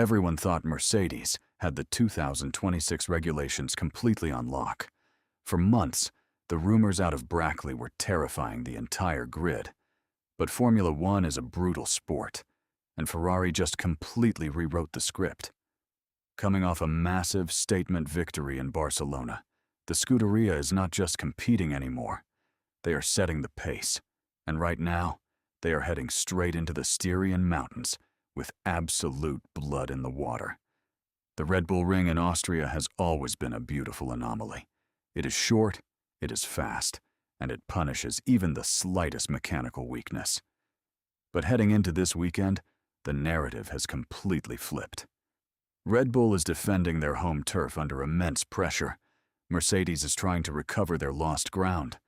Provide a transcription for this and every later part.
Everyone thought Mercedes had the 2026 regulations completely on lock. For months, the rumors out of Brackley were terrifying the entire grid. But Formula One is a brutal sport, and Ferrari just completely rewrote the script. Coming off a massive statement victory in Barcelona, the Scuderia is not just competing anymore. They are setting the pace, and right now, they are heading straight into the Styrian Mountains with absolute blood in the water. The Red Bull Ring in Austria has always been a beautiful anomaly. It is short, it is fast, and it punishes even the slightest mechanical weakness. But heading into this weekend, the narrative has completely flipped. Red Bull is defending their home turf under immense pressure. Mercedes is trying to recover their lost ground,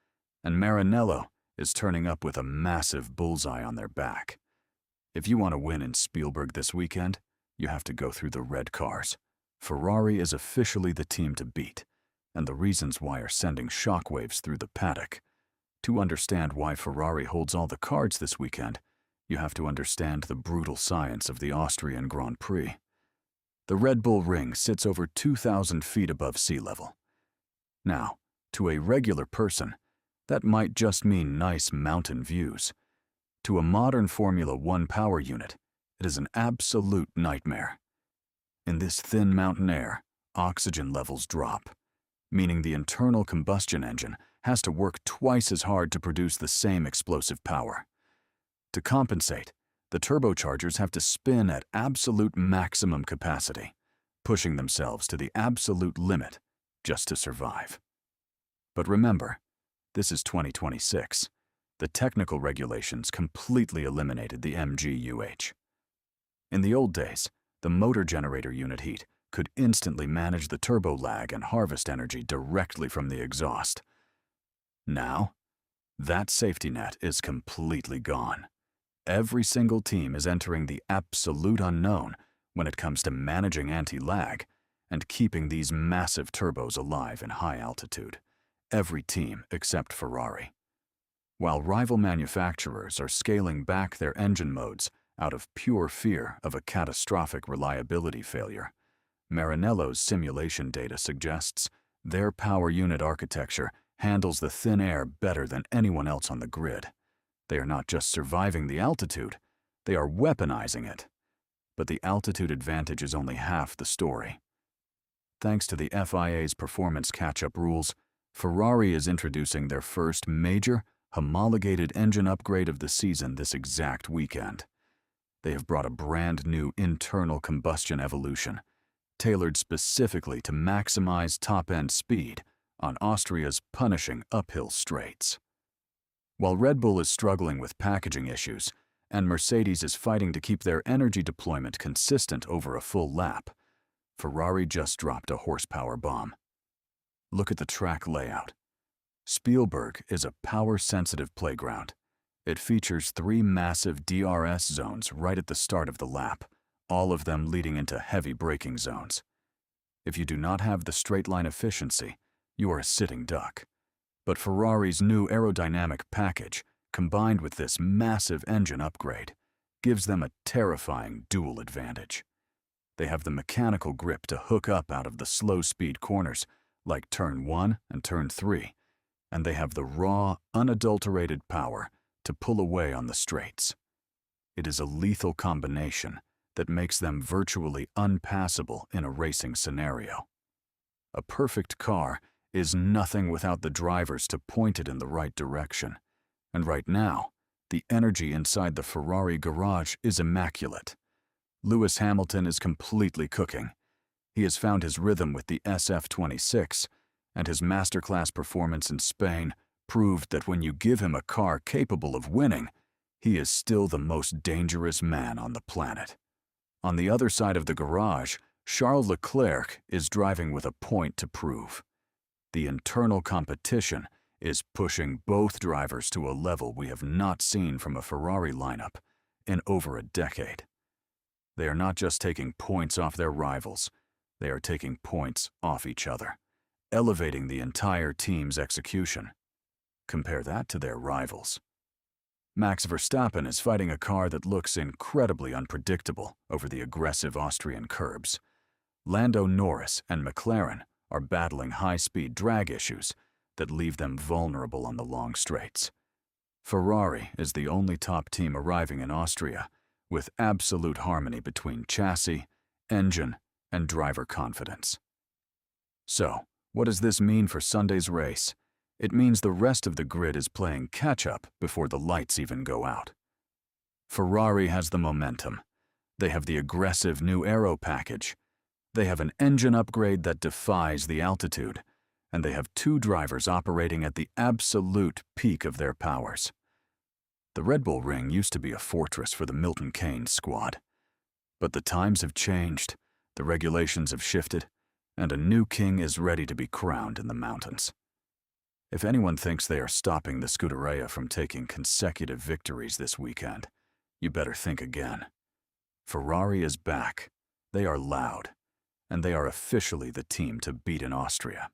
and Maranello is turning up with a massive bullseye on their back. If you want to win in Spielberg this weekend, you have to go through the red cars. Ferrari is officially the team to beat, and the reasons why are sending shockwaves through the paddock. To understand why Ferrari holds all the cards this weekend, you have to understand the brutal science of the Austrian Grand Prix. The Red Bull Ring sits over 2,000 feet above sea level. Now, to a regular person, that might just mean nice mountain views. To a modern Formula One power unit, it is an absolute nightmare. In this thin mountain air, oxygen levels drop, meaning the internal combustion engine has to work twice as hard to produce the same explosive power. To compensate, the turbochargers have to spin at absolute maximum capacity, pushing themselves to the absolute limit just to survive. But remember, this is 2026. The technical regulations completely eliminated the MGU-H. In the old days, the motor generator unit heat could instantly manage the turbo lag and harvest energy directly from the exhaust. Now, that safety net is completely gone. Every single team is entering the absolute unknown when it comes to managing anti-lag and keeping these massive turbos alive in high altitude. Every team except Ferrari. While rival manufacturers are scaling back their engine modes out of pure fear of a catastrophic reliability failure, Maranello's simulation data suggests their power unit architecture handles the thin air better than anyone else on the grid. They are not just surviving the altitude, they are weaponizing it. But the altitude advantage is only half the story. Thanks to the FIA's performance catch-up rules, Ferrari is introducing their first major, homologated engine upgrade of the season this exact weekend. They have brought a brand new internal combustion evolution, tailored specifically to maximize top-end speed on Austria's punishing uphill straights. While Red Bull is struggling with packaging issues, and Mercedes is fighting to keep their energy deployment consistent over a full lap, Ferrari just dropped a horsepower bomb. Look at the track layout. Spielberg is a power-sensitive playground. It features 3 massive DRS zones right at the start of the lap, all of them leading into heavy braking zones. If you do not have the straight-line efficiency, you are a sitting duck. But Ferrari's new aerodynamic package, combined with this massive engine upgrade, gives them a terrifying dual advantage. They have the mechanical grip to hook up out of the slow-speed corners, like Turn 1 and Turn 3, and they have the raw, unadulterated power to pull away on the straights. It is a lethal combination that makes them virtually unpassable in a racing scenario. A perfect car is nothing without the drivers to point it in the right direction, and right now, the energy inside the Ferrari garage is immaculate. Lewis Hamilton is completely cooking. He has found his rhythm with the SF26, and his masterclass performance in Spain proved that when you give him a car capable of winning, he is still the most dangerous man on the planet. On the other side of the garage, Charles Leclerc is driving with a point to prove. The internal competition is pushing both drivers to a level we have not seen from a Ferrari lineup in over a decade. They are not just taking points off their rivals, they are taking points off each other, elevating the entire team's execution. Compare that to their rivals. Max Verstappen is fighting a car that looks incredibly unpredictable over the aggressive Austrian curbs. Lando Norris and McLaren are battling high-speed drag issues that leave them vulnerable on the long straights. Ferrari is the only top team arriving in Austria with absolute harmony between chassis, engine, and driver confidence. So, what does this mean for Sunday's race? It means the rest of the grid is playing catch-up before the lights even go out. Ferrari has the momentum. They have the aggressive new aero package. They have an engine upgrade that defies the altitude, and they have two drivers operating at the absolute peak of their powers. The Red Bull Ring used to be a fortress for the Milton Keynes squad. But the times have changed, the regulations have shifted, and a new king is ready to be crowned in the mountains. If anyone thinks they are stopping the Scuderia from taking consecutive victories this weekend, you better think again. Ferrari is back, they are loud, and they are officially the team to beat in Austria.